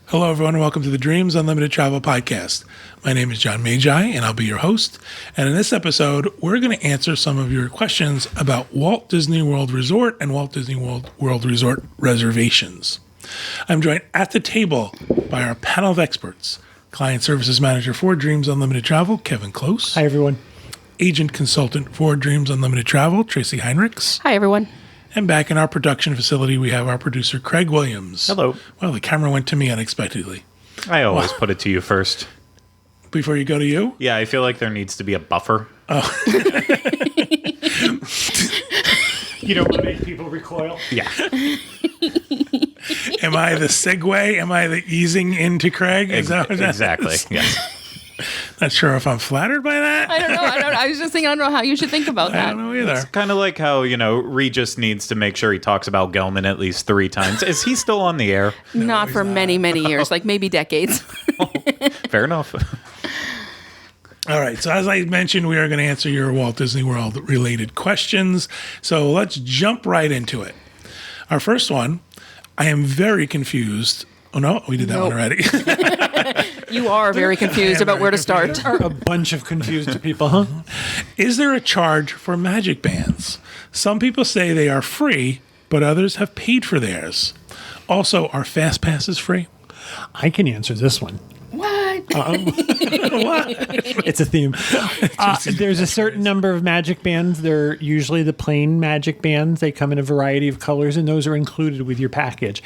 Hello, everyone, and welcome to the Dreams Unlimited Travel Podcast. My name is John Magi, and I'll be your host. And in this episode, we're going to answer some of your questions about Walt Disney World Resort and Walt Disney World Resort reservations. I'm joined at the table by our panel of experts, Client Services Manager for Dreams Unlimited Travel, Kevin Close. Hi, everyone. Agent Consultant for Dreams Unlimited Travel, Tracy Heinrichs. Hi, everyone. And back in our production facility, we have our producer, Craig Williams. Hello. Well, the camera went to me unexpectedly. I always put it to you first. Before you go to you? Yeah, I feel like there needs to be a buffer. You don't want to make people recoil? Yeah. Am I the segue? Am I the easing into Craig? Is that what that Exactly. is? Yes. Not sure if I'm flattered by that. I don't know. I was just thinking, I don't know how you should think about I that. don't know either. Kind of like how, Regis needs to make sure he talks about Gelman at least 3 times. Is he still on the air? Not for many, many years, like maybe decades. Fair enough. All right. So as I mentioned, we are going to answer your Walt Disney World related questions. So let's jump right into it. Our first one, I am very confused. Oh, no, we did that one already. You are very confused about where to start. Are a bunch of confused people, huh? Is there a charge for magic bands? Some people say they are free, but others have paid for theirs. Also, are fast passes free? I can answer this one. What? It's a theme. There's a certain number of magic bands. They're usually the plain magic bands. They come in a variety of colors, and those are included with your package.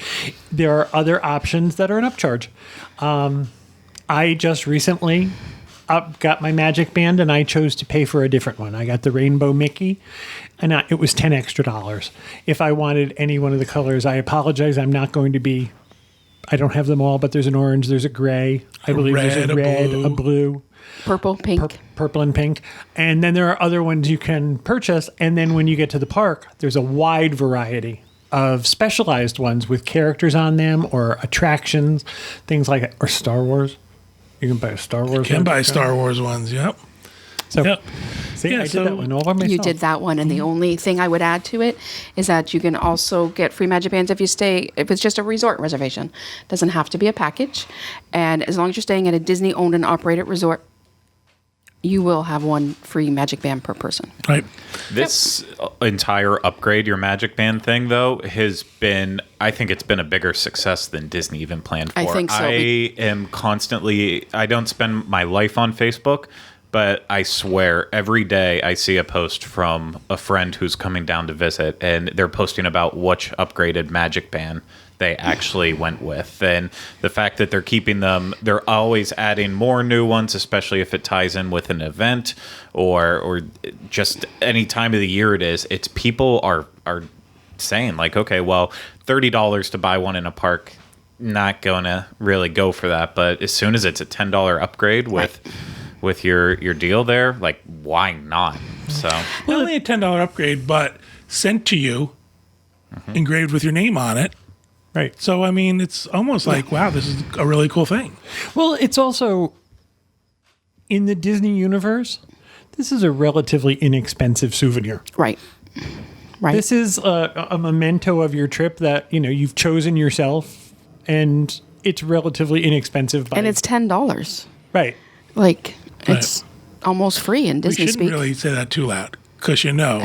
There are other options that are an upcharge. I just recently got my magic band, and I chose to pay for a different one. I got the Rainbow Mickey, and it was $10 extra. If I wanted any one of the colors, I apologize. I'm not going to be... I don't have them all, but there's an orange, there's a gray, I believe there's a red, a blue, Purple, pink. purple and pink. And then there are other ones you can purchase. And then when you get to the park, there's a wide variety of specialized ones with characters on them or attractions, things like that. Or Star Wars. You can buy a Star Wars one. Can buy Star Wars ones, yep. So, Yep. see, Yeah, I did so that one all by myself. You did that one, and the only thing I would add to it is that you can also get free magic bands if it's just a resort reservation. Doesn't have to be a package, and as long as you're staying at a Disney-owned and operated resort, you will have one free magic band per person. Right. This entire upgrade your Magic Band thing, though, has been, I think it's been a bigger success than Disney even planned for. I think so. I am constantly, I don't spend my life on Facebook, but I swear every day I see a post from a friend who's coming down to visit, and they're posting about which upgraded Magic Band they actually went with. And the fact that they're keeping them, they're always adding more new ones, especially if it ties in with an event or just any time of the year it is. It's people are saying like, okay, well, $30 to buy one in a park, not going to really go for that. But as soon as it's a $10 upgrade with your deal there, like, why not? So Not only a $10 upgrade, but sent to you, engraved with your name on it. Right. So, I mean, it's almost like, wow, this is a really cool thing. Well, it's also, in the Disney universe, this is a relatively inexpensive souvenir. Right. Right. This is a memento of your trip that, you've chosen yourself, and it's relatively inexpensive. And it's $10. Right. Like, it's almost free in We Disney shouldn't speak. really say that too loud, because I know.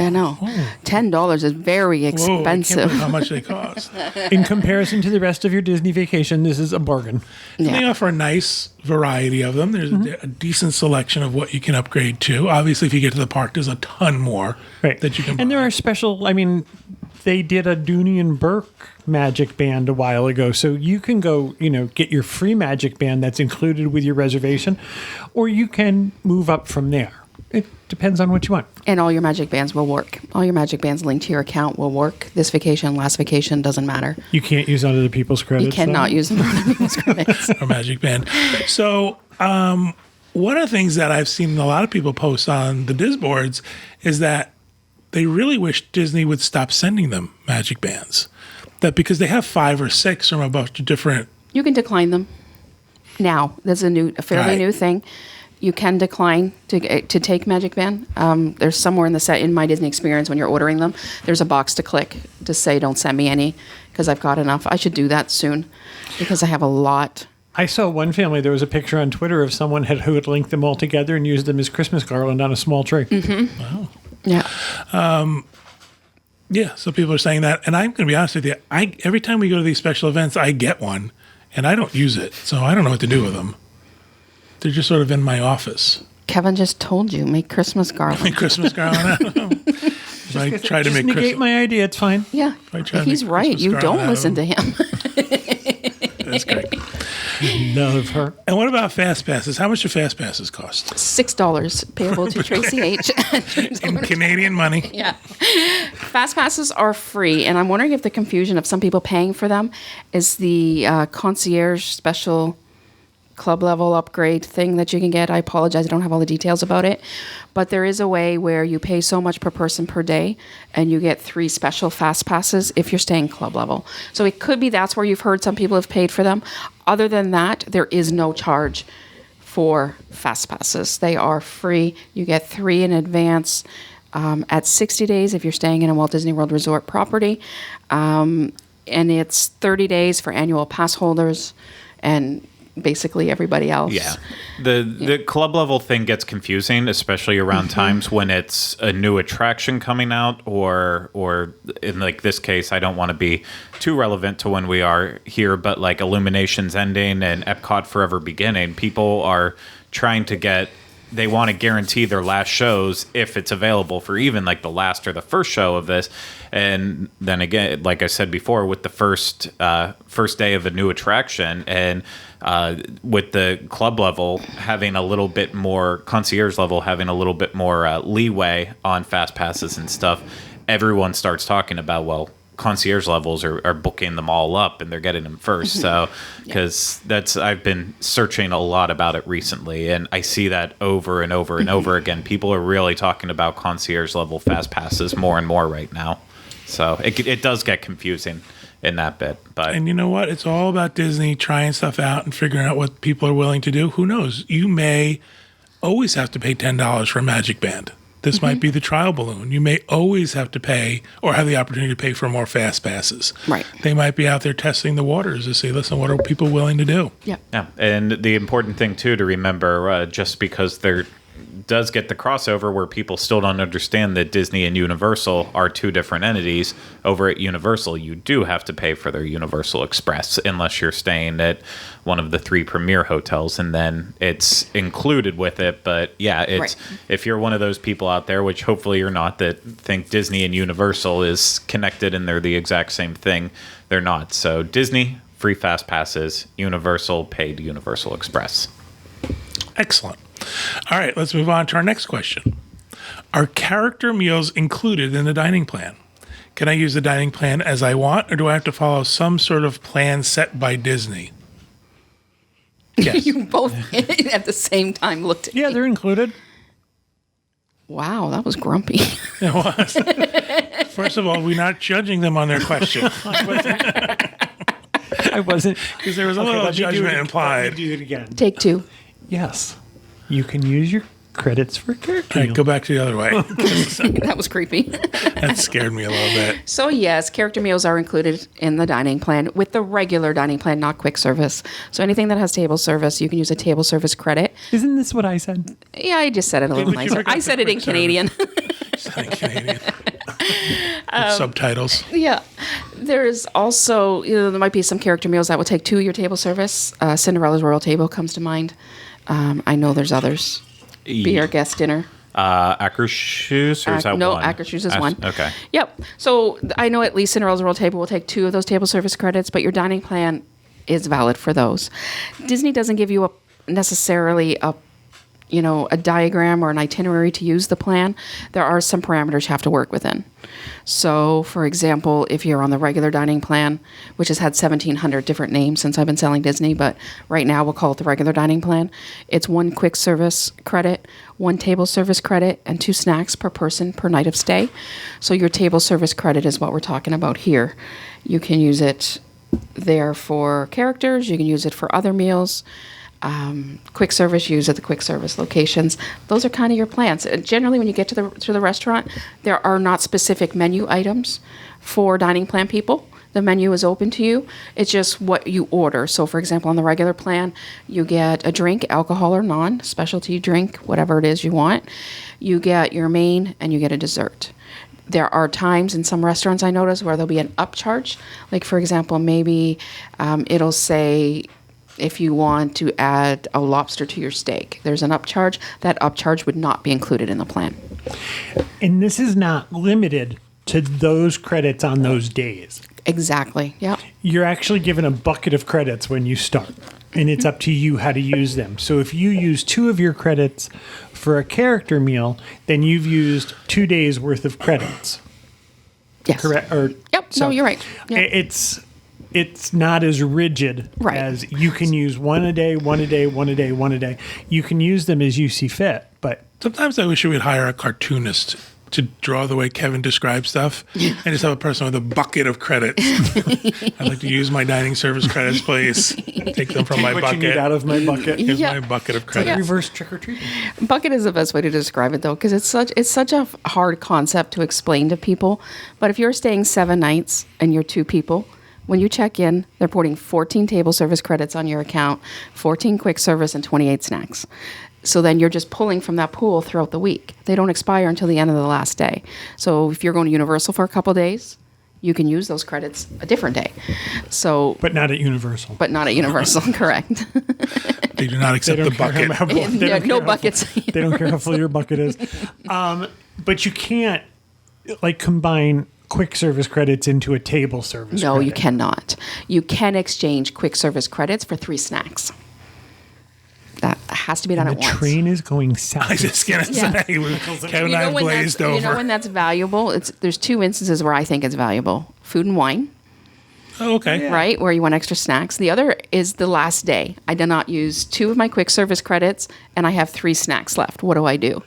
$10 is very Whoa, I can't expensive. believe how much they cost. In comparison to the rest of your Disney vacation, this is a bargain. They Yeah. offer a nice variety of them. There's a decent selection of what you can upgrade to. Obviously, if you get to the park, there's a ton more that you can buy. And there are special, they did a Dooney and Burke magic band a while ago. So you can go, get your free magic band that's included with your reservation, or you can move up from there. It depends on what you want. And all your magic bands will work. All your magic bands linked to your account will work. This vacation, last vacation, doesn't matter. You can't use other people's credits. You cannot though. use them for other people's credits. or Magic Band. So, one of the things that I've seen a lot of people post on the Disboards is that they really wish Disney would stop sending them Magic Bands. That because they have 5 or 6 from a bunch of different. You can decline them now. That's a fairly Right. new thing. you can decline to take Magic Band. There's somewhere in the set in My Disney Experience when you're ordering them, there's a box to click to say don't send me any because I've got enough. I should do that soon because I have a lot. I saw one family, there was a picture on Twitter of someone who had linked them all together and used them as Christmas garland on a small tree. Mm-hmm. Wow. Yeah. Yeah, so people are saying that, and I'm going to be honest with you. Every time we go to these special events, I get one, and I don't use it, so I don't know what to do with them. They're just sort of in my office. Kevin just told you, make Christmas garland. Make Christmas garland. If I try to Just make negate Christmas, my idea, it's fine. Yeah. I try If to he's make right, Christmas you garland don't out of listen to them. him. That's great. Love her. And what about fast passes? How much do fast passes cost $6 payable to Tracy H. in Canadian money? Yeah. Fast passes are free, and I'm wondering if the confusion of some people paying for them is the concierge special club level upgrade thing that you can get. I apologize, I don't have all the details about it, but there is a way where you pay so much per person per day and you get 3 special fast passes if you're staying club level. So it could be that's where you've heard some people have paid for them. Other than that, there is no charge for fast passes. They are free. You get 3 in advance at 60 days if you're staying in a Walt Disney World Resort property, and it's 30 days for annual pass holders and basically everybody else. Yeah. The club level thing gets confusing, especially around times when it's a new attraction coming out or in like this case, I don't want to be too relevant to when we are here, but like Illuminations ending and Epcot Forever beginning, people are trying to they want to guarantee their last shows if it's available for even like the last or the first show of this. And then again, like I said before, with the first day of a new attraction and with the club level having a little bit more, concierge level having a little bit more leeway on fast passes and stuff, everyone starts talking about, well, concierge levels are booking them all up and they're getting them first. So because I've been searching a lot about it recently and I see that over and over and over again. People are really talking about concierge level fast passes more and more right now. So it does get confusing in that bit. But And you know what? It's all about Disney trying stuff out and figuring out what people are willing to do. Who knows? You may always have to pay $10 for a Magic Band. This might be the trial balloon. You may always have to pay or have the opportunity to pay for more fast passes. Right. They might be out there testing the waters to see, listen, what are people willing to do? Yeah. yeah, and the important thing too to remember, just because there does get the crossover where people still don't understand that Disney and Universal are 2 different entities. Over at Universal, you do have to pay for their Universal Express unless you're staying at one of the 3 premier hotels, and then it's included with it. But yeah, it's if you're one of those people out there, which hopefully you're not, that think Disney and Universal is connected and they're the exact same thing, they're not. So Disney, free fast passes, Universal, paid Universal Express. Excellent. All right, let's move on to our next question. Are character meals included in the dining plan? Can I use the dining plan as I want, or do I have to follow some sort of plan set by Disney? Yes. You both at the same time looked at Yeah, me. they're included. Wow, that was grumpy. It was. First of all, we're not judging them on their question I wasn't. because there was a Okay, little let me do judgment it- implied. Let me do it again. Take 2. Yes. You can use your credits for character. All right, go back to the other way. That was creepy. That scared me a little bit. So yes, character meals are included in the dining plan with the regular dining plan, not quick service. So anything that has table service, you can use a table service credit. Isn't this what I said? Yeah, I just said it a little but you nicer. forgot I the said it in quick service. Canadian. Sounding Canadian. With subtitles. Yeah. There's also, there might be some character meals that will take 2 of your table service. Cinderella's Royal Table comes to mind. I know there's others. Be our guest dinner. Akershus, or is that no, one? Akershus is one. Okay. Yep. So I know at least Cinderella's Royal Table will take 2 of those table service credits, but your dining plan is valid for those. Disney doesn't give you necessarily a diagram or an itinerary to use the plan. There are some parameters you have to work within. So, for example, if you're on the regular dining plan, which has had 1,700 different names since I've been selling Disney, but right now we'll call it the regular dining plan. It's 1 quick service credit, 1 table service credit, and 2 snacks per person per night of stay. So your table service credit is what we're talking about here. You can use it there for characters. You can use it for other meals. quick service used at the quick service locations. Those are kind of your plans. Generally, when you get to the restaurant, there are not specific menu items for dining plan people. The menu is open to you. It's just what you order. So, for example, on the regular plan, you get a drink, alcohol or non, specialty drink, whatever it is you want. You get your main and you get a dessert. There are times in some restaurants I notice where there'll be an upcharge. Like, for example, maybe it'll say if you want to add a lobster to your steak, there's an upcharge. That upcharge would not be included in the plan. And this is not limited to those credits on those days. Exactly. Yeah. You're actually given a bucket of credits when you start, and it's up to you how to use them. So if you use 2 of your credits for a character meal, then you've used 2 days worth of credits. Yes. Correct? Or Yep. No, you're right. Yeah. It's not as rigid Right. as you can use one a day, one a day, one a day, one a day. You can use them as you see fit, but Sometimes I wish we would hire a cartoonist to draw the way Kevin describes stuff and just have a person with a bucket of credits. I'd like to use my dining service credits, please. Take them from my what you need bucket. out of my bucket. Here's Yeah. my bucket of Like credits. reverse trick or treating. Bucket is the best way to describe it, though, because it's such a hard concept to explain to people. But if you're staying 7 nights and you're 2 people, when you check in, they're putting 14 table service credits on your account, 14 quick service, and 28 snacks. So then you're just pulling from that pool throughout the week. They don't expire until the end of the last day. So if you're going to Universal for a couple days, you can use those credits a different day. So, But not at Universal. but not at Universal, correct? They do not accept the bucket. No buckets. They don't care how full your bucket is. But you can't like combine quick service credits into a table service. No, you credit. cannot. You can exchange quick service credits for 3 snacks. That has to be done The at once. train is going south. I just gonna Yeah. say, Kevin and I have glazed over. You know when that's valuable? There's 2 instances where I think it's valuable. Food and wine, Oh, okay. right? Where you want extra snacks. The other is the last day. I did not use 2 of my quick service credits and I have 3 snacks left. What do?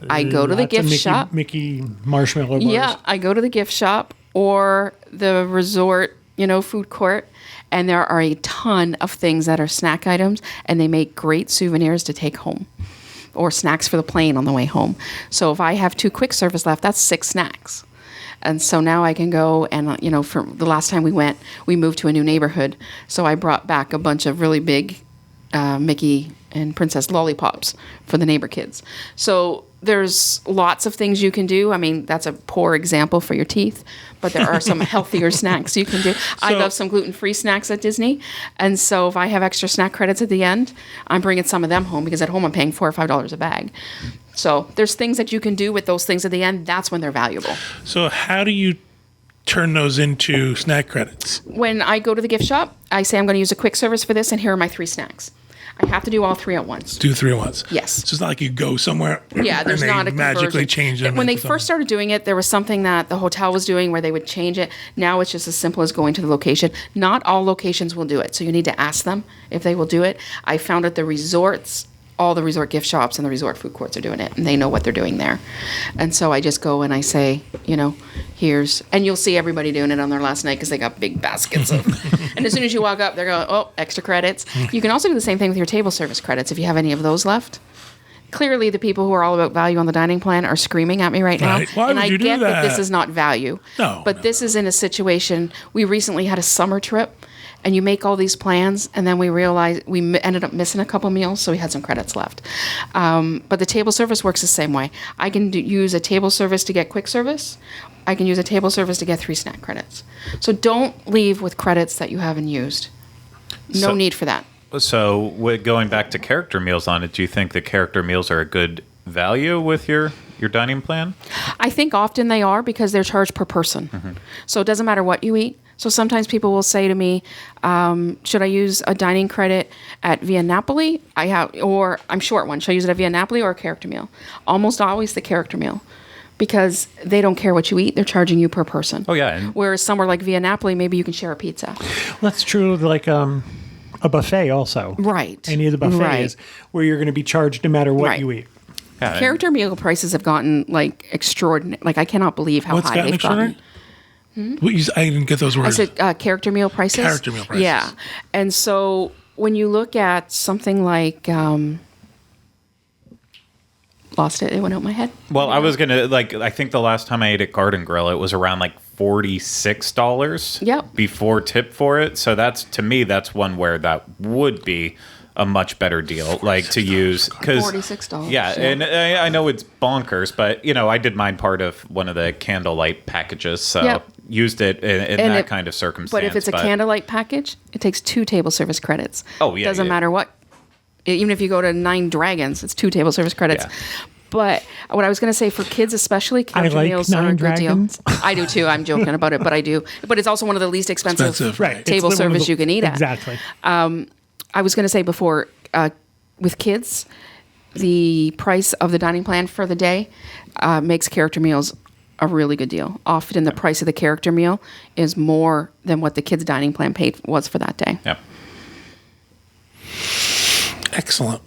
I go to the Lots of gift shop. Mickey marshmallow bars. Yeah, I go to the gift shop or the resort, food court, and there are a ton of things that are snack items, and they make great souvenirs to take home or snacks for the plane on the way home. So if I have 2 quick service left, that's 6 snacks. And so now I can go and, for the last time we went, we moved to a new neighborhood. So I brought back a bunch of really big Mickey and Princess lollipops for the neighbor kids. So there's lots of things you can do. I mean, that's a poor example for your teeth, but there are some healthier snacks you can do. I love some gluten-free snacks at Disney. And so if I have extra snack credits at the end, I'm bringing some of them home because at home I'm paying $4 or $5 a bag. So there's things that you can do with those things at the end. That's when they're valuable. So how do you turn those into snack credits? When I go to the gift shop, I say I'm going to use a quick service for this, and here are my 3 snacks. I have to do all 3 at once. Do 3 at once. Yes. So it's not like you go somewhere. Yeah, there's and they not a magically conversion. change them. When they into first started doing it, there was something that the hotel was doing where they would change it. Now it's just as simple as going to the location. Not all locations will do it, so you need to ask them if they will do it. I found at the resorts, all the resort gift shops and the resort food courts are doing it, and they know what they're doing there. And so I just go and I say, here's, and you'll see everybody doing it on their last night because they got big baskets of, and as soon as you walk up, they're going, oh, extra credits. You can also do the same thing with your table service credits if you have any of those left. Clearly, the people who are all about value on the dining plan are screaming at me right now. Right. Why and would I you do get that this that? is not value. No, But no. this is in a situation, we recently had a summer trip, and you make all these plans, and then we realized we ended up missing a couple meals, so we had some credits left. But the table service works the same way. I can use a table service to get quick service. I can use a table service to get 3 snack credits. So don't leave with credits that you haven't used. No So- need for that. So, going back to character meals on it, do you think the character meals are a good value with your dining plan? I think often they are because they're charged per person. So it doesn't matter what you eat. So sometimes people will say to me, should I use a dining credit at Via Napoli? Or I'm short one. Should I use it at Via Napoli or a character meal? Almost always the character meal because they don't care what you eat. They're charging you per person. Oh, yeah. And Whereas somewhere like Via Napoli, maybe you can share a pizza. That's true. Like a buffet also. Right. Any of the buffets Right. where you're going to be charged no matter what Right. you eat. yeah, and- Character meal prices have gotten like extraordinary. Like I cannot believe how What's high gotten they've gotten. extraordinary? I didn't get those I words. said character meal prices. Character meal prices. Yeah, and so when you look at something like, lost it. It went out my head. Well, I was gonna I think the last time I ate at Garden Grill, it was around like $46. Yep. Before tip for it. So to me, that's one where that would be a much better deal, like to use because $46. Yeah, and I know it's bonkers, but I did mine part of one of the candlelight packages, so Yep. used it in that kind of circumstance. But if it's a candlelight package, it takes 2 table service credits. Oh, yeah, Doesn't yeah. matter what. Even if you go to 9 Dragons, it's 2 table service credits. Yeah. But what I was going to say for kids, especially, character like meals are a 9 good Dragons. deal. I do too. I'm joking about it, but I do. But it's also one of the least expensive, Right. table It's one of service the- you can eat at. Exactly. I was going to say before, with kids, the price of the dining plan for the day makes character meals a really good deal. Often the price of the character meal is more than what the kids' dining plan was for that day. Yeah. Excellent.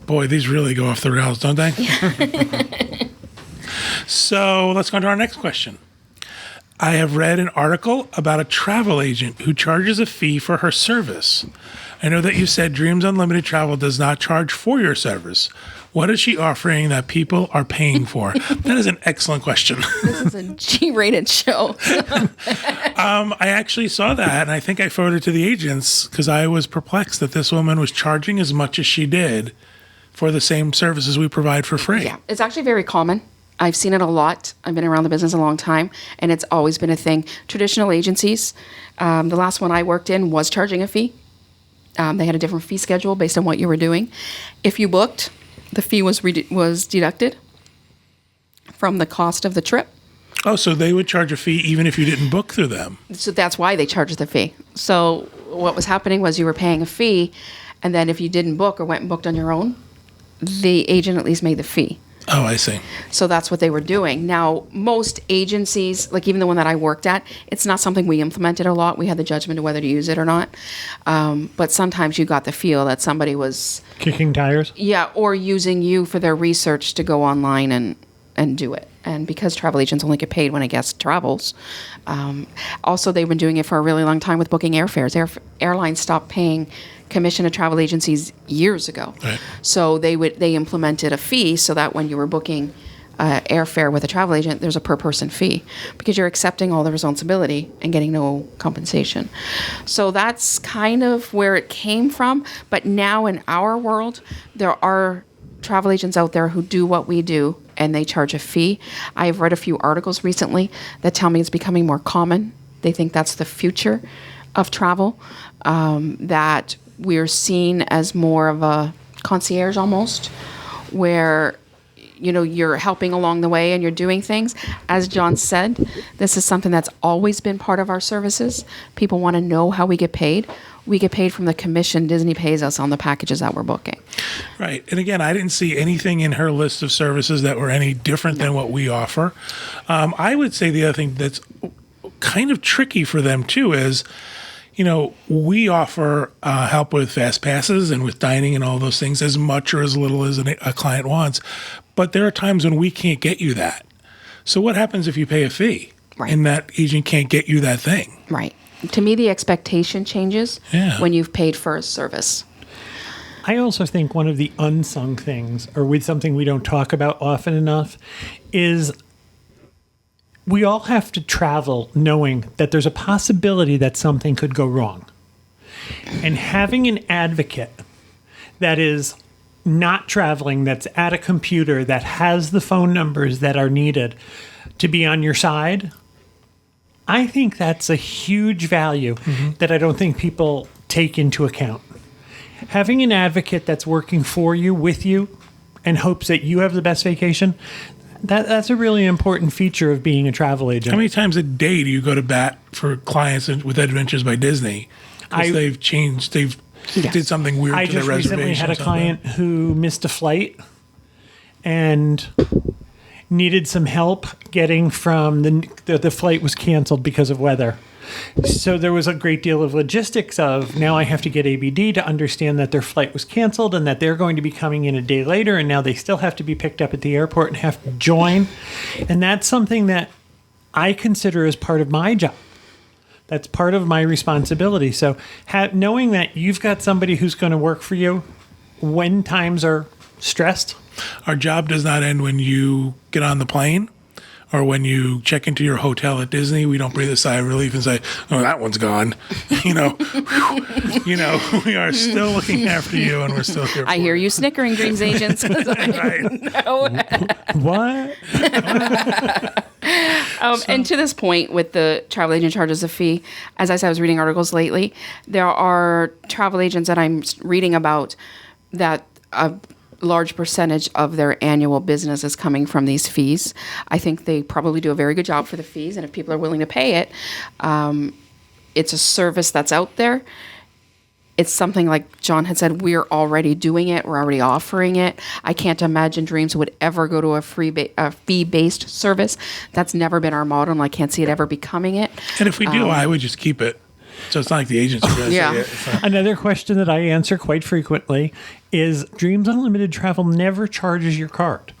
Boy, these really go off the rails, don't they? So let's go on to our next question. I have read an article about a travel agent who charges a fee for her service. I know that you said Dreams Unlimited Travel does not charge for your service. What is she offering that people are paying for? That is an excellent question. This is a G-rated show. I actually saw that, and I think I forwarded it to the agents because I was perplexed that this woman was charging as much as she did for the same services we provide for free. Yeah, it's actually very common. I've seen it a lot. I've been around the business a long time, and it's always been a thing. Traditional agencies, the last one I worked in was charging a fee. They had a different fee schedule based on what you were doing. If you booked, the fee was deducted from the cost of the trip. Oh, so they would charge a fee even if you didn't book through them. So that's why they charged the fee. So what was happening was you were paying a fee, and then if you didn't book or went and booked on your own, the agent at least made the fee. Oh, I see. So that's what they were doing. Now, most agencies, like even the one that I worked at, it's not something we implemented a lot. We had the judgment of whether to use it or not. But sometimes you got the feel that somebody was, Kicking tires. yeah, or using you for their research to go online and do it. And because travel agents only get paid when a guest travels, also they've been doing it for a really long time with booking airfares. Airlines stopped paying commission to travel agencies years ago. Right. So they implemented a fee so that when you were booking airfare with a travel agent, there's a per person fee because you're accepting all the responsibility and getting no compensation. So that's kind of where it came from. But now in our world, there are travel agents out there who do what we do and they charge a fee. I've read a few articles recently that tell me it's becoming more common. They think that's the future of travel, that we're seen as more of a concierge almost, where you're helping along the way and you're doing things. As John said, this is something that's always been part of our services. People want to know how we get paid. We get paid from the commission Disney pays us on the packages that we're booking. Right. And again, I didn't see anything in her list of services that were any different than what we offer. I would say the other thing that's kind of tricky for them too is, we offer help with fast passes and with dining and all those things as much or as little as a client wants. But there are times when we can't get you that. So what happens if you pay a fee Right. and that agent can't get you that thing? Right. To me, the expectation changes Yeah. when you've paid for a service. I also think one of the unsung things, or with something we don't talk about often enough, is we all have to travel knowing that there's a possibility that something could go wrong. And having an advocate that is not traveling, that's at a computer, that has the phone numbers that are needed to be on your side, I think that's a huge value that I don't think people take into account. Having an advocate that's working for you, with you, and hopes that you have the best vacation, that's a really important feature of being a travel agent. How many times a day do you go to bat for clients with Adventures by Disney? Because they've did something weird I to their just reservation. recently had a or something. client who missed a flight and needed some help getting from the flight was canceled because of weather. So there was a great deal of logistics of now I have to get ABD to understand that their flight was canceled and that they're going to be coming in a day later, and now they still have to be picked up at the airport and have to join. And that's something that I consider as part of my job. That's part of my responsibility. So knowing that you've got somebody who's going to work for you when times are stressed. Our job does not end when you get on the plane or when you check into your hotel at Disney. We don't breathe a sigh of relief and say, "Oh, that one's gone." You know, we are still looking after you, and we're still here. I hear you snickering, Dreams agents. Right. What? And to this point, with the travel agent charges a fee, as I said, I was reading articles lately. There are travel agents that I'm reading about that a large percentage of their annual business is coming from these fees. I think they probably do a very good job for the fees, and if people are willing to pay it, it's a service that's out there. It's something like John had said, we're already doing it. We're already offering it. I can't imagine Dreams would ever go to a fee-based service. That's never been our model, and I can't see it ever becoming it. And if we do, I would just keep it. So it's not like the agents are going to Yeah. say it. It's not- Another question that I answer quite frequently is Dreams Unlimited Travel never charges your card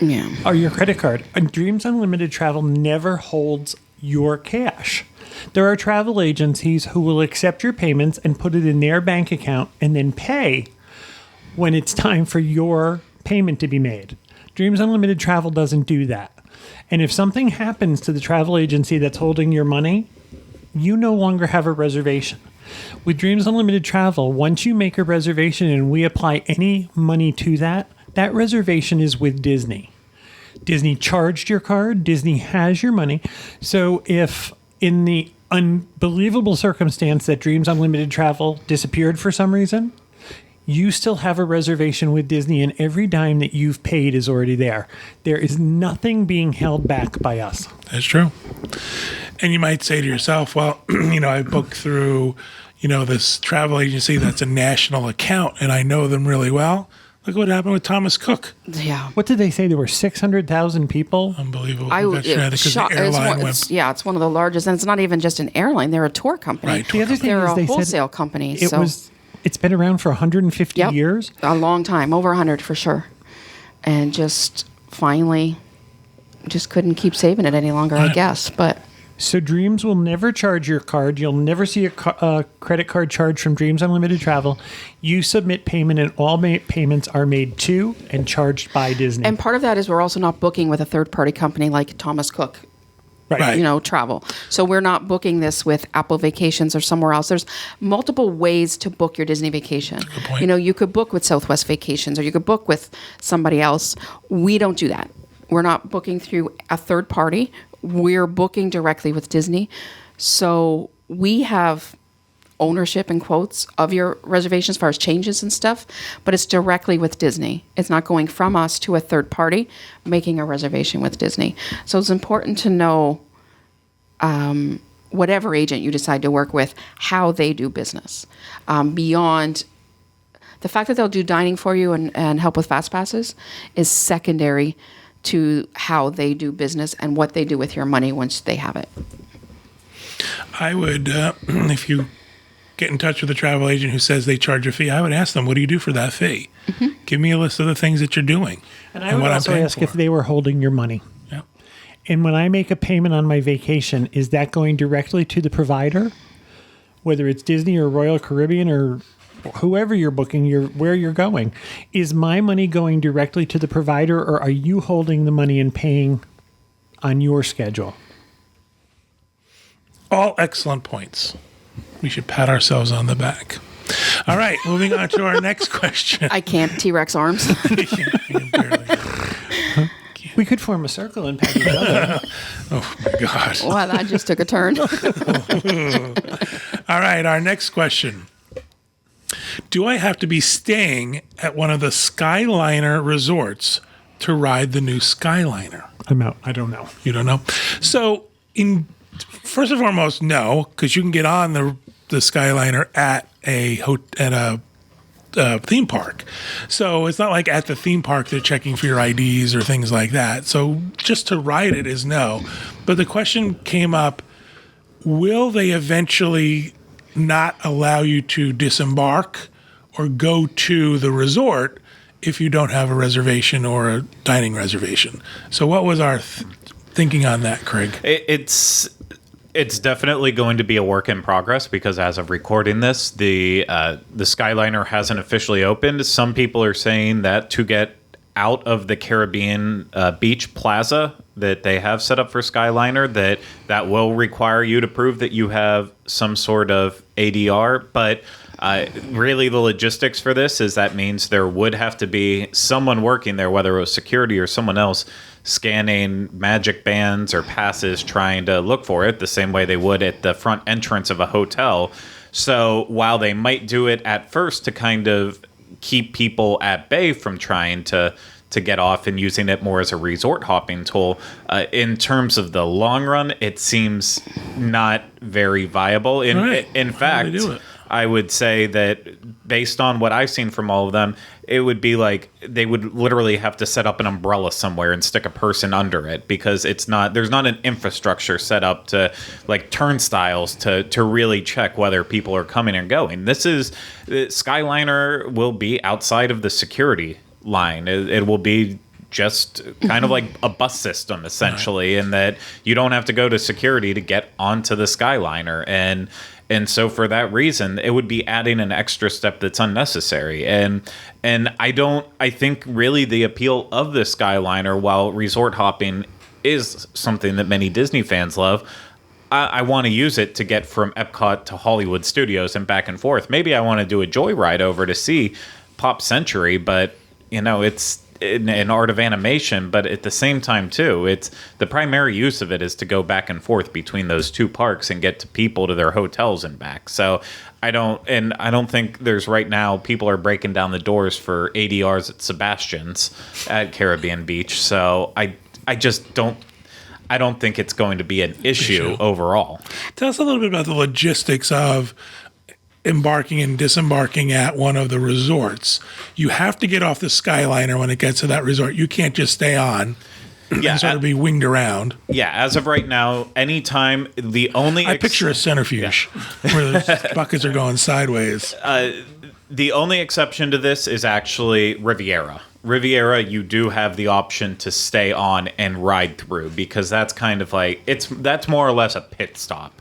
Yeah. or your credit card. And Dreams Unlimited Travel never holds your cash. There are travel agencies who will accept your payments and put it in their bank account and then pay when it's time for your payment to be made. Dreams Unlimited Travel doesn't do that. And if something happens to the travel agency that's holding your money, you no longer have a reservation. With Dreams Unlimited Travel, once you make a reservation and we apply any money to that, that reservation is with Disney. Disney charged your card, Disney has your money. So if in the unbelievable circumstance that Dreams Unlimited Travel disappeared for some reason, you still have a reservation with Disney, and every dime that you've paid is already there. There is nothing being held back by us. That's true. And you might say to yourself, well, I booked through, this travel agency that's a national account and I know them really well. Look what happened with Thomas Cook. Yeah. What did they say? There were 600,000 people? Unbelievable. I was because the airline went. it's one of the largest, and it's not even just an airline; they're a tour company. Right, The other thing They're is a they said wholesale company. it's been around for 150 Yep. years. A long time, over 100 for sure, and just finally, just couldn't keep saving it any longer, I guess. But So Dreams will never charge your card. You'll never see a credit card charge from Dreams Unlimited Travel. You submit payment, and all payments are made to and charged by Disney. and part of that is we're also not booking with a third-party company like Thomas Cook. Right. Travel. So we're not booking this with Apple Vacations or somewhere else. There's multiple ways to book your Disney vacation. Good point. You could book with Southwest Vacations or you could book with somebody else. We don't do that. We're not booking through a third party. We're booking directly with Disney. So we have ownership in quotes of your reservation as far as changes and stuff, but it's directly with Disney. It's not going from us to a third party making a reservation with Disney. So it's important to know whatever agent you decide to work with, how they do business. Beyond the fact that they'll do dining for you and help with fast passes is secondary to how they do business and what they do with your money once they have it. I would, if you get in touch with a travel agent who says they charge a fee, I would ask them, what do you do for that fee? Mm-hmm. Give me a list of the things that you're doing. And I would what I'm also paying ask for. if they were holding your money. Yeah. And when I make a payment on my vacation, is that going directly to the provider? Whether it's Disney or Royal Caribbean or whoever you're booking, where you're going. Is my money going directly to the provider, or are you holding the money and paying on your schedule? All excellent points. We should pat ourselves on the back. All right, moving on to our next question. I can't T-Rex arms. We could form a circle and pat each other. Oh, my God. Wow, that just took a turn. All right, our next question. Do I have to be staying at one of the Skyliner resorts to ride the new Skyliner? I'm out. I don't know. You don't know? So, first and foremost, no, because you can get on the Skyliner at a theme park. So it's not like at the theme park they're checking for your IDs or things like that. So just to ride it is no. But the question came up, will they eventually not allow you to disembark or go to the resort if you don't have a reservation or a dining reservation? So what was our thinking on that, Craig? It's It's definitely going to be a work in progress because as of recording this, the Skyliner hasn't officially opened. Some people are saying that to get out of the Caribbean Beach Plaza that they have set up for Skyliner, that will require you to prove that you have some sort of ADR. But really the logistics for this is that means there would have to be someone working there, whether it was security or someone else, scanning magic bands or passes trying to look for it the same way they would at the front entrance of a hotel. So while they might do it at first to kind of keep people at bay from trying to get off and using it more as a resort hopping tool, in terms of the long run, it seems not very viable. In fact, I would say that based on what I've seen from all of them, it would be like they would literally have to set up an umbrella somewhere and stick a person under it because there's not an infrastructure set up to like turnstiles to really check whether people are coming and going. Skyliner will be outside of the security line. It will be just kind of like a bus system essentially, in that you don't have to go to security to get onto the Skyliner. And so for that reason, it would be adding an extra step that's unnecessary. And I think really the appeal of the Skyliner, while resort hopping is something that many Disney fans love, I want to use it to get from Epcot to Hollywood Studios and back and forth. Maybe I want to do a joyride over to see Pop Century, but it's an art of animation, but at the same time too, it's the primary use of it is to go back and forth between those two parks and get to people to their hotels and back. So I don't think there's right now people are breaking down the doors for ADRs at Sebastian's at Caribbean Beach. So I just don't think it's going to be an issue overall. Tell us a little bit about the logistics of embarking and disembarking at one of the resorts. You have to get off the Skyliner when it gets to that resort. You can't just stay on and sort of be winged around. Yeah, as of right now, anytime the only... I picture a centrifuge where the buckets are going sideways. The only exception to this is actually Riviera. Riviera, you do have the option to stay on and ride through because that's kind of like... that's more or less a pit stop.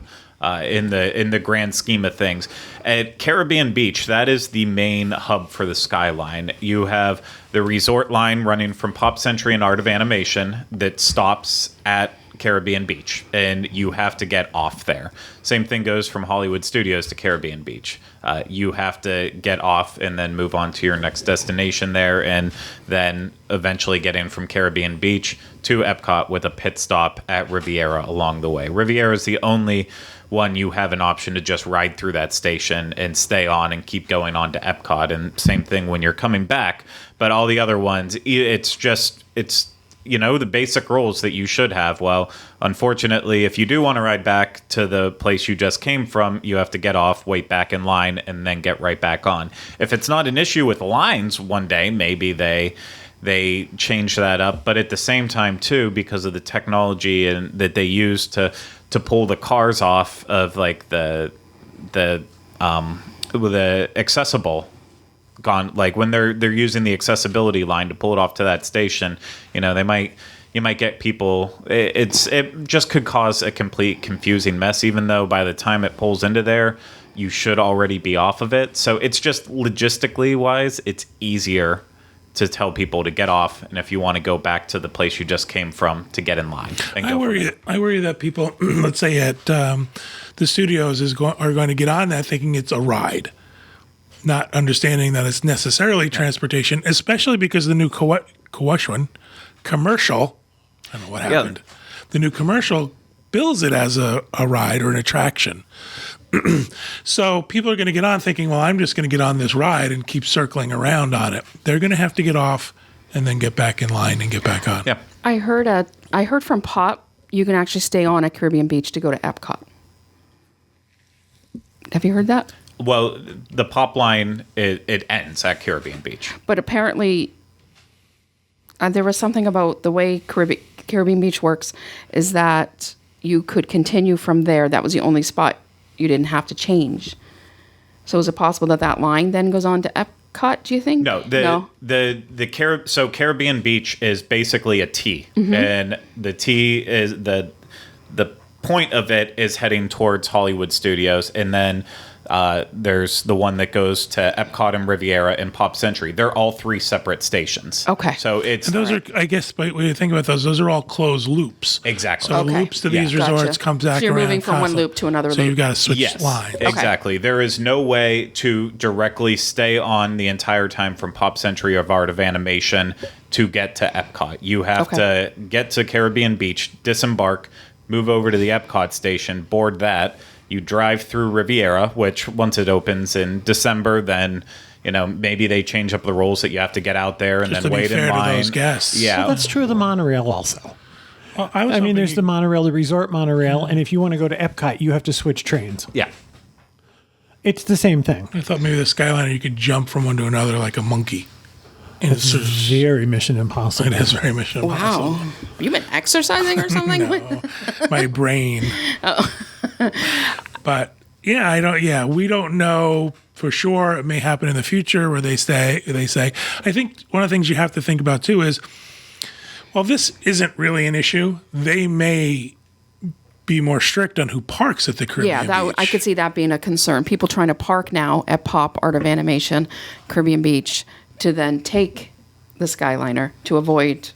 In the grand scheme of things. At Caribbean Beach, that is the main hub for the Skyline. You have the resort line running from Pop Century and Art of Animation that stops at Caribbean Beach, and you have to get off there. Same thing goes from Hollywood Studios to Caribbean Beach. You have to get off and then move on to your next destination there, and then eventually get in from Caribbean Beach to Epcot with a pit stop at Riviera along the way. Riviera is the only one you have an option to just ride through that station and stay on and keep going on to Epcot, and same thing when you're coming back. But all the other ones, it's the basic rules that you should have. Well, unfortunately, if you do want to ride back to the place you just came from, you have to get off, wait back in line, and then get right back on. If it's not an issue with lines one day, maybe they change that up. But at the same time, too, because of the technology and that they use to pull the cars off of like the accessible gone, like when they're using the accessibility line to pull it off to that station, you might get people. It just could cause a complete confusing mess. Even though by the time it pulls into there, you should already be off of it. So it's just logistically wise, it's easier to tell people to get off, and if you want to go back to the place you just came from, to get in line. I worry that people, let's say at the studios, are going to get on that thinking it's a ride, not understanding that it's necessarily transportation, especially because the new commercial, I don't know what happened. Yeah. The new commercial bills it as a ride or an attraction. So people are going to get on thinking, well, I'm just going to get on this ride and keep circling around on it. They're going to have to get off and then get back in line and get back on. Yeah. I heard from Pop, you can actually stay on at Caribbean Beach to go to Epcot. Have you heard that? Well, the Pop line, it ends at Caribbean Beach. But apparently there was something about the way Caribbean Beach works is that you could continue from there. That was the only spot you didn't have to change. So is it possible that line then goes on to Epcot, do you think? No. So Caribbean Beach is basically a T. Mm-hmm. And the T is the point of it is heading towards Hollywood Studios, and then there's the one that goes to Epcot and Riviera and Pop Century. They're all 3 separate stations. Okay. So it's And those are, I guess, but when you think about those are all closed loops. exactly. So Okay. loops to these Gotcha. resorts comes back So you're around moving from one constantly. loop to another So loop. you've got to switch Yes, lines. exactly. There is no way to directly stay on the entire time from Pop Century of Art of Animation to get to Epcot. You have to get to Caribbean Beach, disembark, move over to the Epcot station, board that. You drive through Riviera, which once it opens in December, then maybe they change up the rules that you have to get out there and Just then to be wait fair in to line. those guests. Yeah, Well, that's true of the monorail also. Well, I mean, there's the monorail, the resort monorail, and if you want to go to Epcot, you have to switch trains. yeah. It's the same thing. I thought maybe the Skyliner you could jump from one to another like a monkey. And it's Very Mission Impossible. it is very Mission Impossible. Wow. You been exercising or something? My brain. But yeah, we don't know for sure. It may happen in the future where they say. I think one of the things you have to think about too is, well, this isn't really an issue. They may be more strict on who parks at the Caribbean Beach. I could see that being a concern. People trying to park now at Pop Art of Animation, Caribbean Beach, to then take the Skyliner to avoid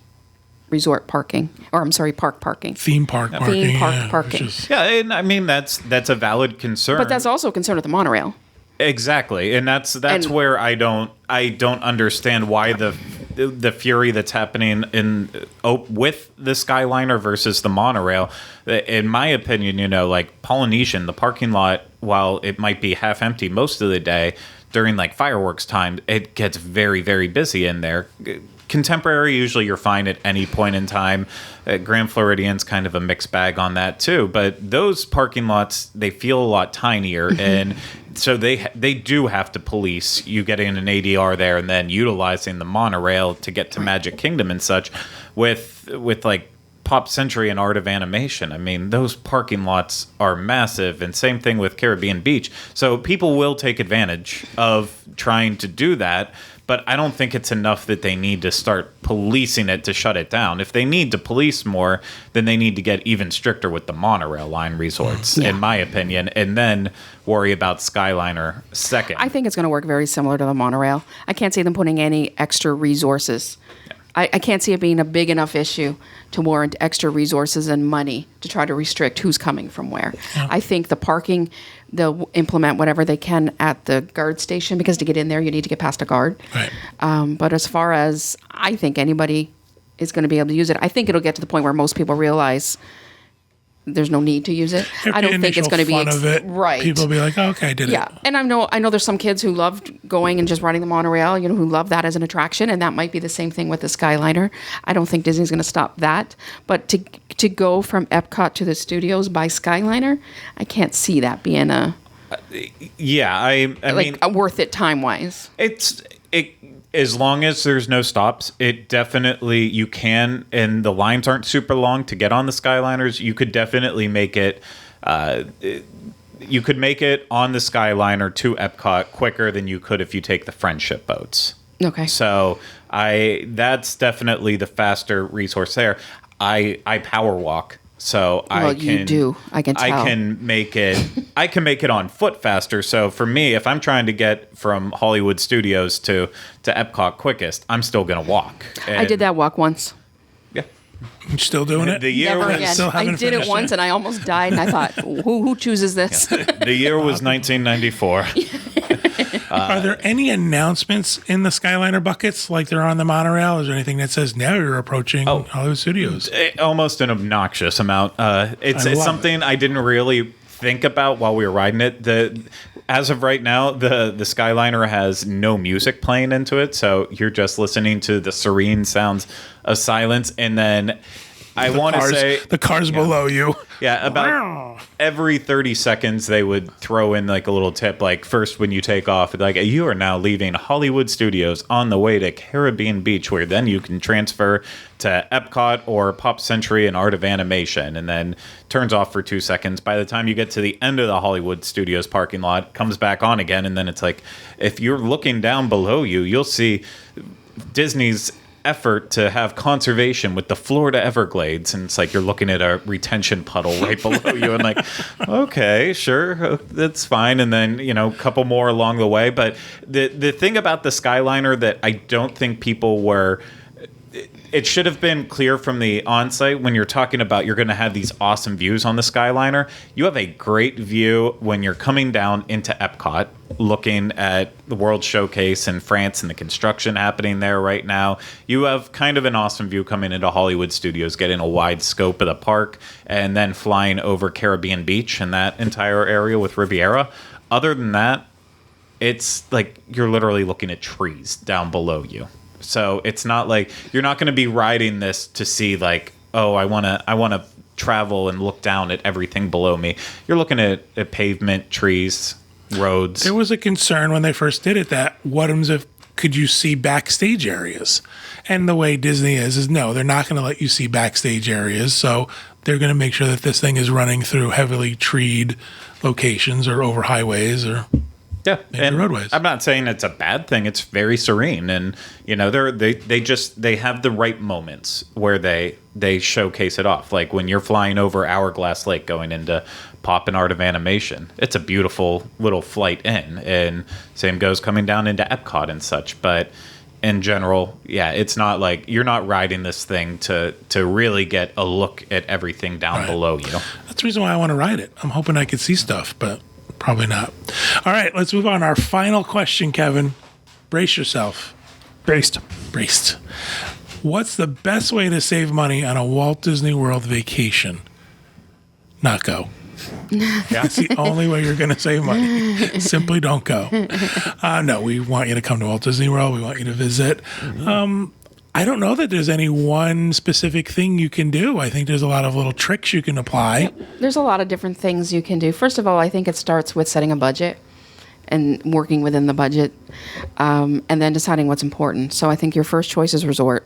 resort parking, or I'm sorry, park parking. Theme park parking. park yeah, parking. which is- Yeah, and I mean that's a valid concern. But that's also a concern with the monorail. Exactly, and that's And- where I don't understand why the fury that's happening with the Skyliner versus the monorail. In my opinion, like Polynesian, the parking lot, while it might be half empty most of the day, during like fireworks time, it gets very, very busy in there. Contemporary, usually you're fine at any point in time. Grand Floridian's kind of a mixed bag on that too. But those parking lots, they feel a lot tinier, and so they do have to police you getting an ADR there and then utilizing the monorail to get to Magic Kingdom and such. With like Pop Century and Art of Animation, I mean, those parking lots are massive, and same thing with Caribbean Beach. So people will take advantage of trying to do that, but I don't think it's enough that they need to start policing it to shut it down. If they need to police more, then they need to get even stricter with the monorail line resorts, in my opinion, and then worry about Skyliner second. I think it's going to work very similar to the monorail. I can't see them putting any extra resources. I can't see it being a big enough issue to warrant extra resources and money to try to restrict who's coming from where. I think the parking, they'll implement whatever they can at the guard station, because to get in there, you need to get past a guard. Right. But as far as I think anybody is going to be able to use it, I think it'll get to the point where most people realize there's no need to use it. I don't think it's going to be fun of it. right. People will be like, oh, okay, I did it. Yeah, and I know there's some kids who loved going and just riding the monorail, who love that as an attraction, and that might be the same thing with the Skyliner. I don't think Disney's going to stop that, but to go from Epcot to the studios by Skyliner, I can't see that being a worth it time wise. As long as there's no stops, it definitely, you can, and the lines aren't super long to get on the Skyliners, you could definitely make it, you could make it on the Skyliner to Epcot quicker than you could if you take the Friendship boats. Okay. So that's definitely the faster resource there. I power walk. So Well, you do. I can tell. I can make it on foot faster. So for me, if I'm trying to get from Hollywood Studios to Epcot quickest, I'm still going to walk. I did that walk once. Yeah. You still doing it? The year Never was again. still I haven't did it finished once it. and I almost died, and I thought, who chooses this? the year was 1994. Are there any announcements in the Skyliner buckets like there are on the monorail? Is there anything that says now you're approaching Hollywood Studios? Almost an obnoxious amount. It's love something I didn't really think about while we were riding it. As of right now, the Skyliner has no music playing into it, so you're just listening to the serene sounds of silence. And then I want to say the cars below you. yeah, about every 30 seconds they would throw in like a little tip, like first when you take off, like you are now leaving Hollywood Studios on the way to Caribbean Beach, where then you can transfer to Epcot or Pop Century and Art of Animation, and then turns off for 2 seconds. By the time you get to the end of the Hollywood Studios parking lot, it comes back on again, and then it's like if you're looking down below you, you'll see Disney's effort to have conservation with the Florida Everglades, and it's like you're looking at a retention puddle right below you, and like, okay, sure, that's fine. And then a couple more along the way. But the thing about the Skyliner that I don't think people were. It should have been clear from the on-site when you're talking about you're going to have these awesome views on the Skyliner. You have a great view when you're coming down into Epcot, looking at the World Showcase in France and the construction happening there right now. You have kind of an awesome view coming into Hollywood Studios, getting a wide scope of the park, and then flying over Caribbean Beach and that entire area with Riviera. Other than that, it's like you're literally looking at trees down below you. So it's not like you're not going to be riding this to see like, oh, I want to travel and look down at everything below me. You're looking at pavement, trees, roads. There was a concern when they first did it that could you see backstage areas? And the way Disney is no, they're not going to let you see backstage areas. So they're going to make sure that this thing is running through heavily treed locations or over highways or yeah, and roadways. I'm not saying it's a bad thing. It's very serene, and they have the right moments where they showcase it off. Like when you're flying over Hourglass Lake, going into Pop and Art of Animation, it's a beautiful little flight in, and same goes coming down into Epcot and such. But in general, yeah, it's not like you're not riding this thing to really get a look at everything down below you. That's the reason why I want to ride it. I'm hoping I could see stuff, but. Probably not. All right, let's move on. Our final question, Kevin. Brace yourself. Braced. What's the best way to save money on a Walt Disney World vacation? Not go. That's the only way you're going to save money. Simply don't go. No, we want you to come to Walt Disney World. We want you to visit. I don't know that there's any one specific thing you can do. I think there's a lot of little tricks you can apply. There's a lot of different things you can do. First of all, I think it starts with setting a budget and working within the budget, and then deciding what's important. So I think your first choice is resort.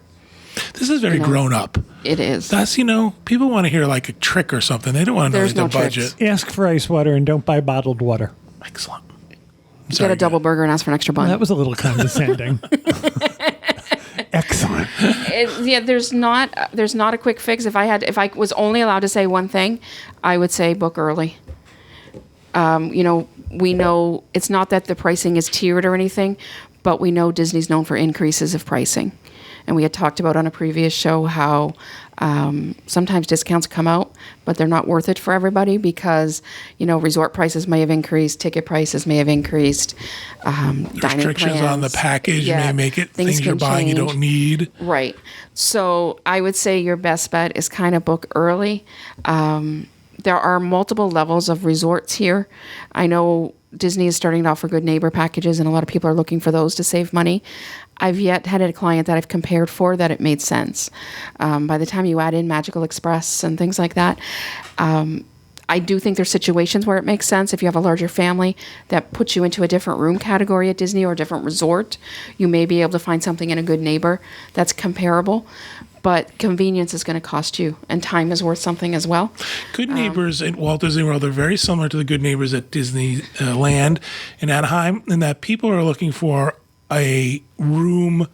This is very grown up. It is. That's, people want to hear like a trick or something. They don't want to know There's like no the budget. tricks. Ask for ice water and don't buy bottled water. Excellent. Get a double burger and ask for an extra bun. That was a little condescending. Excellent. There's not a quick fix. If I was only allowed to say one thing, I would say book early. We know it's not that the pricing is tiered or anything, but we know Disney's known for increases of pricing. And we had talked about on a previous show how sometimes discounts come out, but they're not worth it for everybody because, resort prices may have increased, ticket prices may have increased, dining restrictions plans on the package may make it things you're can buying you change. don't need. Right. So I would say your best bet is kind of book early. There are multiple levels of resorts here. I know Disney is starting to offer good neighbor packages, and a lot of people are looking for those to save money. I've yet had a client that I've compared for that it made sense. By the time you add in Magical Express and things like that, I do think there's situations where it makes sense. If you have a larger family that puts you into a different room category at Disney or a different resort, you may be able to find something in a good neighbor that's comparable. But convenience is going to cost you, and time is worth something as well. Good neighbors at Walt Disney World are very similar to the good neighbors at Disneyland in Anaheim, in that people are looking for a room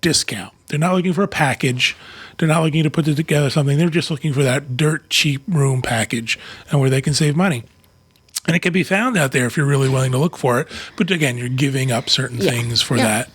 discount. They're not looking for a package. They're not looking to put together something. They're just looking for that dirt cheap room package and where they can save money. And it can be found out there if you're really willing to look for it. But again, you're giving up certain things for that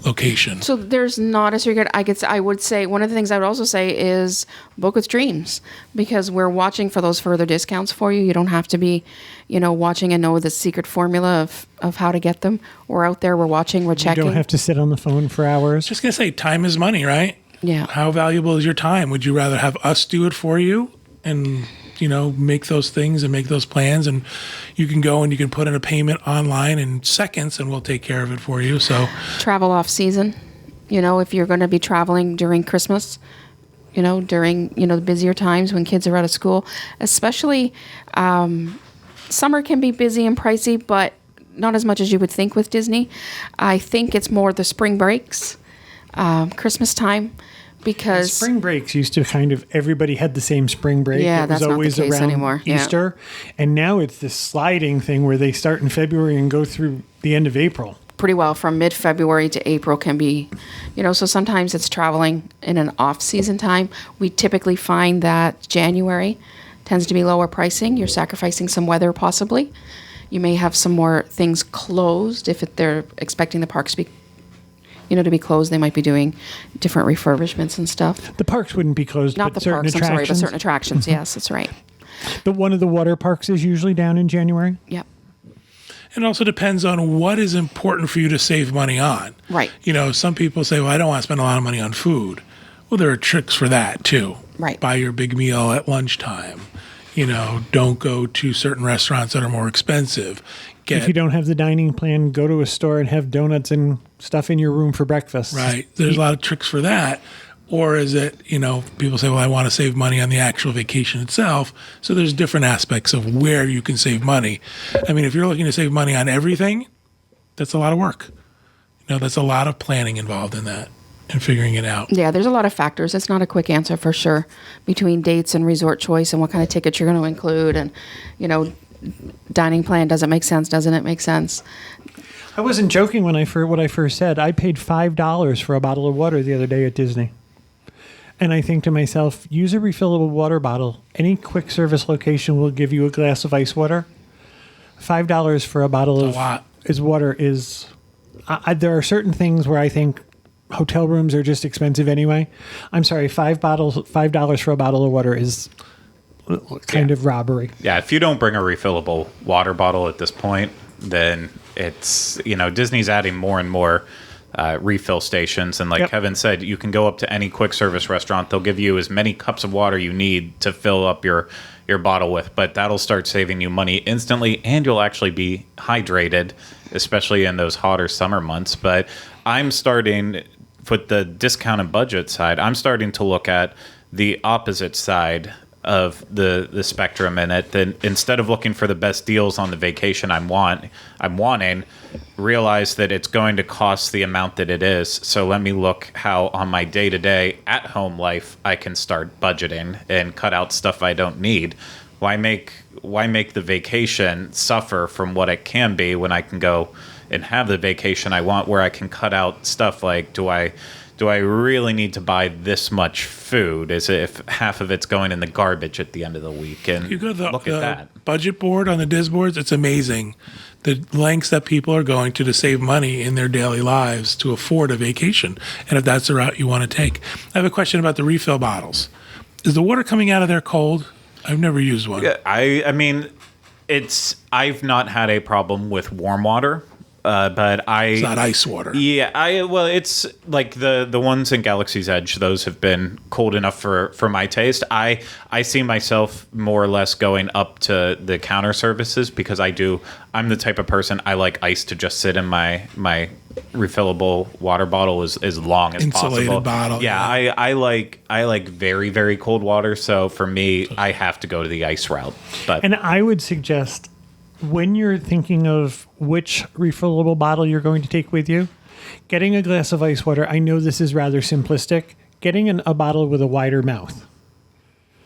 location. So there's not a secret. I would say one of the things I would also say is book with Dreams, because we're watching for those further discounts for you. You don't have to be, watching and know the secret formula of how to get them. We're out there, we're watching, we're checking. You don't have to sit on the phone for hours. Just going to say, time is money, right? Yeah. How valuable is your time? Would you rather have us do it for you and, make those things and make those plans, and you can go and you can put in a payment online in seconds and we'll take care of it for you. So Travel off season, if you're going to be traveling during Christmas, during, the busier times when kids are out of school, especially summer can be busy and pricey, but not as much as you would think with Disney. I think it's more the spring breaks, Christmas time. Because spring breaks used to everybody had the same spring break. Yeah, it was that's not the always case around anymore. Yeah. Easter. And now it's this sliding thing where they start in February and go through the end of April. pretty well from mid-February to April can be, so sometimes it's traveling in an off-season time. We typically find that January tends to be lower pricing. You're sacrificing some weather possibly. You may have some more things closed if they're expecting the parks to be, to be closed. They might be doing different refurbishments and stuff. The parks wouldn't be closed, Not but the certain parks, I'm sorry, but attractions. certain attractions. Yes, that's right. But one of the water parks is usually down in January. Yep. It also depends on what is important for you to save money on. Right. Some people say, well, I don't want to spend a lot of money on food. Well, there are tricks for that too. Right. Buy your big meal at lunchtime. Don't go to certain restaurants that are more expensive. If you don't have the dining plan, go to a store and have donuts and stuff in your room for breakfast. Right. There's a lot of tricks for that. Or is it, people say, well, I want to save money on the actual vacation itself. So there's different aspects of where you can save money. I mean, if you're looking to save money on everything, that's a lot of work. That's a lot of planning involved in that and figuring it out. Yeah, there's a lot of factors. It's not a quick answer for sure between dates and resort choice and what kind of tickets you're going to include. And, dining plan, does it make sense? Doesn't it make sense? I wasn't joking when I first said I paid $5 for a bottle of water the other day at Disney. And I think to myself, use a refillable water bottle. Any quick service location will give you a glass of ice water. $5 for a bottle of water is. There are certain things where I think hotel rooms are just expensive anyway. I'm sorry, $5 for a bottle of water is kind of robbery. Yeah, if you don't bring a refillable water bottle at this point, then it's Disney's adding more and more refill stations, and like Kevin said, you can go up to any quick service restaurant. They'll give you as many cups of water you need to fill up your bottle with, but that'll start saving you money instantly, and you'll actually be hydrated, especially in those hotter summer months. But I'm starting with the discounted budget side. I'm starting to look at the opposite side of the spectrum in it. Then instead of looking for the best deals on the vacation I'm wanting, realize that it's going to cost the amount that it is. So let me look how on my day-to-day at-home life I can start budgeting and cut out stuff I don't need. Why make the vacation suffer from what it can be when I can go and have the vacation I want, where I can cut out stuff like, do I really need to buy this much food? As if half of it's going in the garbage at the end of the week? And You go to look at that. the budget board on the Diz boards, it's amazing the lengths that people are going to save money in their daily lives to afford a vacation. And if that's the route you want to take. I have a question about the refill bottles. Is the water coming out of there cold? I've never used one. I mean, I've not had a problem with warm water. But It's not ice water. Yeah, it's like the ones in Galaxy's Edge. Those have been cold enough for my taste. I see myself more or less going up to the counter services because I'm the type of person, I like ice to just sit in my refillable water bottle as long as Insulated possible. bottle. Yeah, I like very, very cold water. So for me, I have to go to the ice route. And I would suggest, when you're thinking of which refillable bottle you're going to take with you, getting a glass of ice water, I know this is rather simplistic, getting a bottle with a wider mouth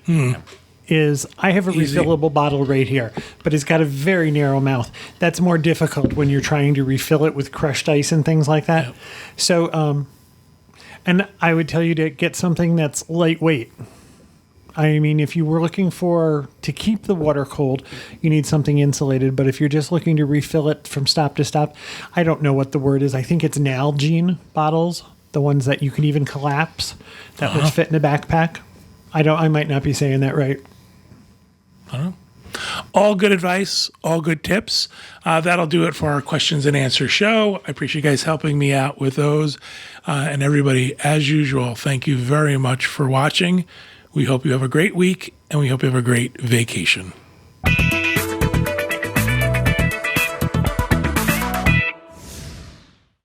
is, I have a refillable bottle right here, but it's got a very narrow mouth. That's more difficult when you're trying to refill it with crushed ice and things like that. Yep. So, and I would tell you to get something that's lightweight. I mean, if you were looking to keep the water cold, you need something insulated. But if you're just looking to refill it from stop to stop, I don't know what the word is. I think it's Nalgene bottles, the ones that you can even collapse, that would fit in a backpack. I might not be saying that right. I don't know. All good advice, all good tips. That'll do it for our questions and answers show. I appreciate you guys helping me out with those. And everybody, as usual, thank you very much for watching. We hope you have a great week, and we hope you have a great vacation.